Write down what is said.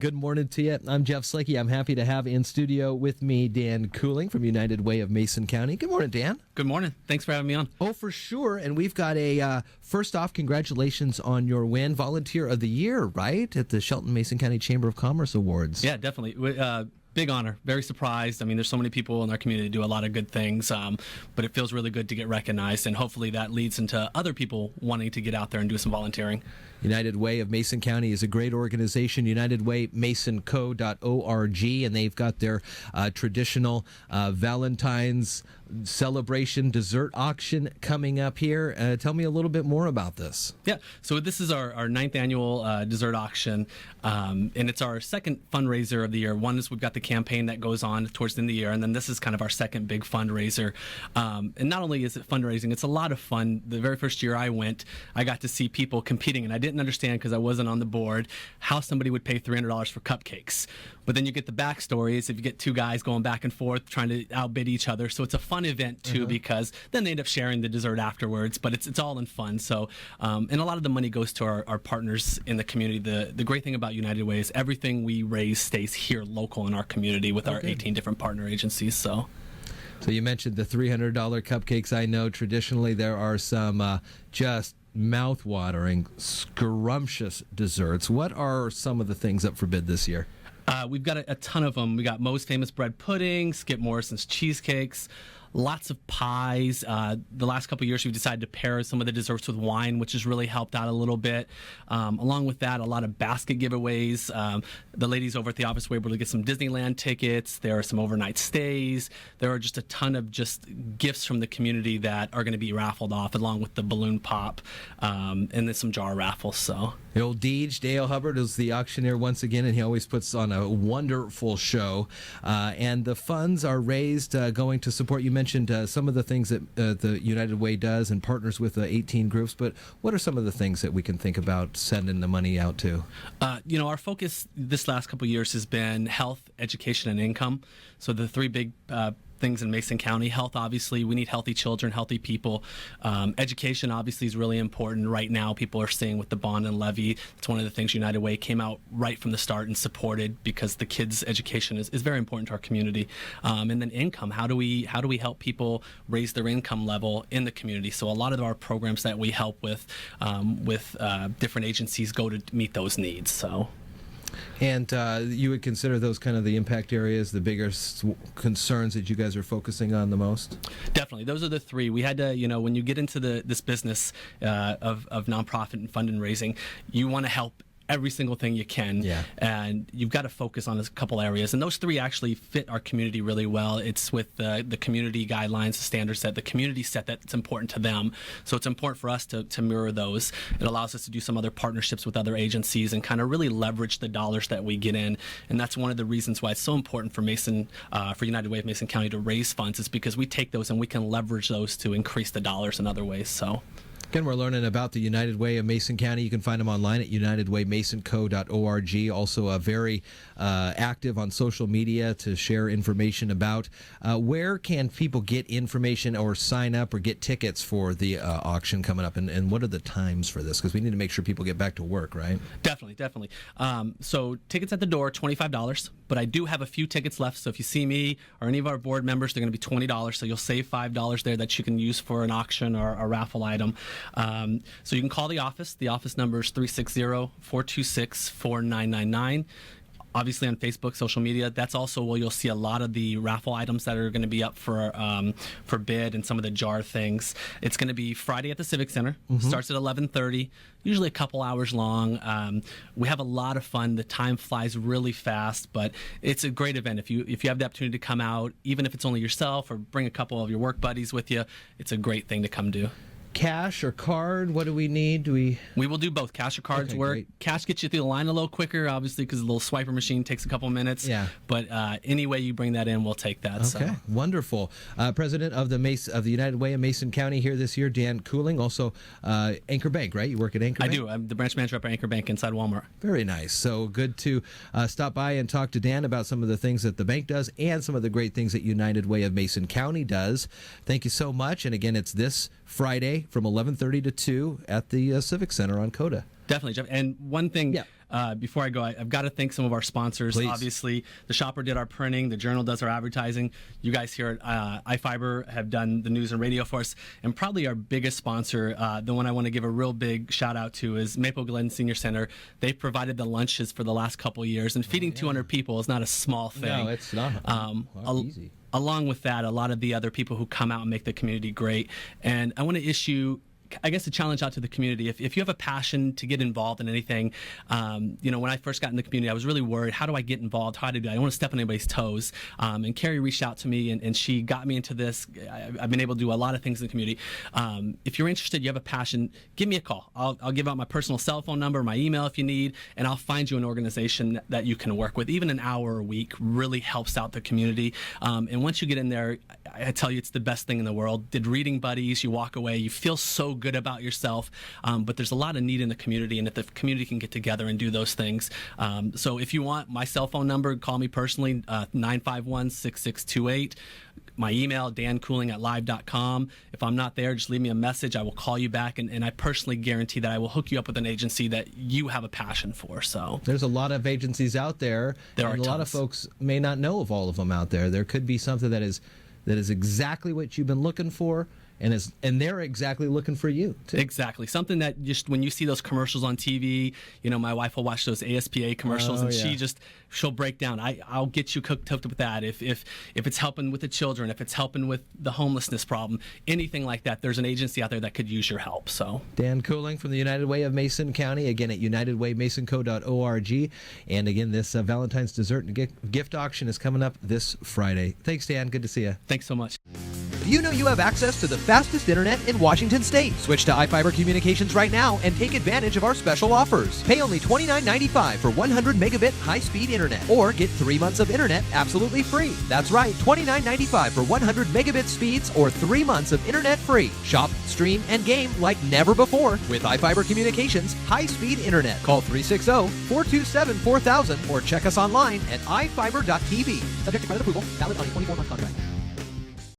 Good morning to you. I'm Jeff Slakey. I'm happy to have in studio with me Dan Cooling from United Way of Mason County. Good morning, Dan. Good morning. Thanks for having me on. Oh, for sure. And we've got a, first off, congratulations on your win, Volunteer of the Year, right? At the Shelton Mason County Chamber of Commerce Awards. Yeah, definitely. Big honor. Very surprised. I mean, there's so many people in our community who do a lot of good things, but it feels really good to get recognized, and hopefully that leads into other people wanting to get out there and do some volunteering. United Way of Mason County is a great organization, unitedwaymasonco.org, and they've got their traditional Valentines celebration dessert auction coming up here. Tell me a little bit more about this. Yeah, so this is our ninth annual dessert auction, and it's our second fundraiser of the year. One is we've got the campaign that goes on towards the end of the year, and then this is kind of our second big fundraiser. And not only is it fundraising, it's a lot of fun. The very first year I went, I got to see people competing, and I didn't understand because I wasn't on the board how somebody would pay $300 for cupcakes. But then you get the backstories if you get two guys going back and forth trying to outbid each other. So it's a fun event too, because then they end up sharing the dessert afterwards. But it's all in fun. So and a lot of the money goes to our partners in the community. The great thing about United Way is everything we raise stays here local in our community with our 18 different partner agencies. So you mentioned the $300 cupcakes. I know traditionally there are some just mouth-watering, scrumptious desserts. What are some of the things up for bid this year? We've got a ton of them. We got Moe's Famous Bread Pudding, Skip Morrison's Cheesecakes, lots of pies. The last couple of years, we've decided to pair some of the desserts with wine, which has really helped out a little bit. Along with that, a lot of basket giveaways. The ladies over at the office were able to get some Disneyland tickets. There are some overnight stays. There are just a ton of just gifts from the community that are going to be raffled off, along with the balloon pop and then some jar raffles. So the old Deej, Dale Hubbard, is the auctioneer once again, and he always puts on a wonderful show. And the funds are raised going to support. You mentioned some of the things that the United Way does and partners with 18 groups, but what are some of the things that we can think about sending the money out to? Our focus this last couple of years has been health, education, and income. So the three big things in Mason County. Health, obviously, we need healthy children, healthy people. Education, obviously, is really important right now. People are seeing with the bond and levy. It's one of the things United Way came out right from the start and supported, because the kids' education is very important to our community. And then income. How do we help people raise their income level in the community? So a lot of our programs that we help with different agencies go to meet those needs. So. And you would consider those kind of the impact areas, the biggest concerns that you guys are focusing on the most? Definitely. Those are the three. We had to, when you get into this business of nonprofit and fund and raising, you want to help every single thing you can, and you've got to focus on a couple areas, and those three actually fit our community really well. It's with the community guidelines, the standards that the community set that's important to them, so it's important for us to mirror those. It allows us to do some other partnerships with other agencies and kind of really leverage the dollars that we get in, and that's one of the reasons why it's so important for for United Way of Mason County to raise funds, is because we take those and we can leverage those to increase the dollars in other ways. So. Again, we're learning about the United Way of Mason County. You can find them online at unitedwaymasonco.org. Also very active on social media to share information about. Where can people get information or sign up or get tickets for the auction coming up? And what are the times for this? Because we need to make sure people get back to work, right? Definitely. So tickets at the door, $25. But I do have a few tickets left. So if you see me or any of our board members, they're going to be $20. So you'll save $5 there that you can use for an auction or a raffle item. So you can call the office. The office number is 360-426-4999. Obviously on Facebook, social media. That's also where you'll see a lot of the raffle items that are going to be up for bid, and some of the jar things. It's going to be Friday at the Civic Center. Starts at 11:30, usually a couple hours long. We have a lot of fun. The time flies really fast, but it's a great event. If you have the opportunity to come out, even if it's only yourself or bring a couple of your work buddies with you, it's a great thing to come do. Cash or card? What do we need? We will do both. Cash or cards work. Great. Cash gets you through the line a little quicker, obviously, because the little swiper machine takes a couple minutes. Yeah. But any way you bring that in, we'll take that. Okay, so. Wonderful. President of the United Way of Mason County here this year, Dan Cooling. Also, Anchor Bank, right? You work at Anchor Bank? I do. I'm the branch manager up at Anchor Bank inside Walmart. Very nice. So good to stop by and talk to Dan about some of the things that the bank does and some of the great things that United Way of Mason County does. Thank you so much. And again, it's this Friday from 11:30 to 2 at the Civic Center on Coda. Definitely, Jeff. And one thing, before I go, I've got to thank some of our sponsors. Please. Obviously, the Shopper did our printing, the Journal does our advertising. You guys here at iFiber have done the news and radio for us, and probably our biggest sponsor, the one I want to give a real big shout out to, is Maple Glen Senior Center. They've provided the lunches for the last couple of years, and feeding 200 people is not a small thing. No, it's not. Easy. Along with that, a lot of the other people who come out and make the community great. And I want to issue, I guess, a challenge out to the community. If you have a passion to get involved in anything, when I first got in the community, I was really worried. How do I get involved? How do I don't want to step on anybody's toes. And Carrie reached out to me, and she got me into this. I've been able to do a lot of things in the community. If you're interested, you have a passion, give me a call. I'll give out my personal cell phone number, my email if you need, and I'll find you an organization that you can work with. Even an hour a week really helps out the community. And once you get in there, I tell you, it's the best thing in the world. Did reading buddies, you walk away, you feel so good about yourself, but there's a lot of need in the community, and if the community can get together and do those things. So if you want my cell phone number, call me personally, 951-6628. My email, dancooling@live.com. If I'm not there, just leave me a message. I will call you back, and I personally guarantee that I will hook you up with an agency that you have a passion for. So there's a lot of agencies out there, and a lot of folks may not know of all of them out there. There could be something that is exactly what you've been looking for, and they're exactly looking for you too. Exactly. Something that just when you see those commercials on TV, my wife will watch those ASPA commercials, and she'll break down. I'll get you hooked up with that. If it's helping with the children, if it's helping with the homelessness problem, anything like that, there's an agency out there that could use your help. So Dan Cooling from the United Way of Mason County, again at unitedwaymasonco.org. And again, this Valentine's Dessert Gift Auction is coming up this Friday. Thanks, Dan. Good to see you. Thanks so much. Do you know you have access to the fastest internet in Washington State? Switch to iFiber Communications right now and take advantage of our special offers. Pay only $29.95 for 100 megabit high-speed internet, or get 3 months of internet absolutely free. That's right, $29.95 for 100 megabit speeds or 3 months of internet free. Shop, stream, and game like never before with iFiber Communications high-speed internet. Call 360-427-4000 or check us online at ifiber.tv. Subject to credit approval, valid on a 24-month contract.